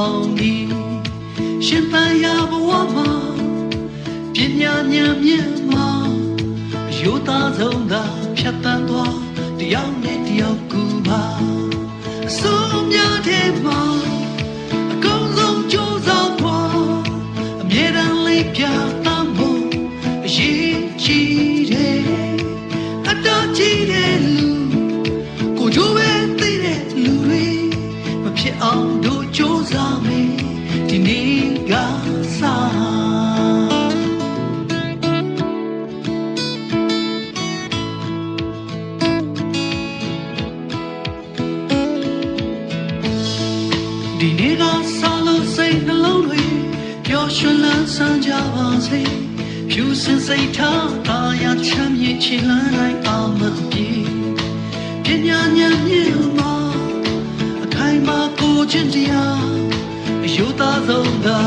အောင်ဒီရှင်ပန်းရဘဝမှာပညာဉာဏ်မြင့်မှာအယုသားဆုံးသာဖြတ်တန်းသွားတယောက်နဲ့တယောက်ကူပါအစိုးများတဲ့မှာအကုန်လုံးကြိုးစားဖွာအမြဲတမ်းလေးပြတမ်းဖို့အရေးကြီးတယ်အတော်ကြီးတဲ့လူကိုကြိုးပဲသိတဲ့လူတွေမဖြစ်အောင်တို့ကြိုးစားမယ်ဒီနေ့ကစားဒီနေ့ကစားလို့စိတ်နှလုံးတွေပျော်ရွှင်လန်းဆန်းကြပါစေဖြူစင်စိတ်ထားတာယာချမ်းမြေချီလန်းတိုင်းအောင်မပြေပညာဉာဏ်မြင့်မှာအခိုင်အမာကိုချင်းတရားအယုသားဆုံးသာ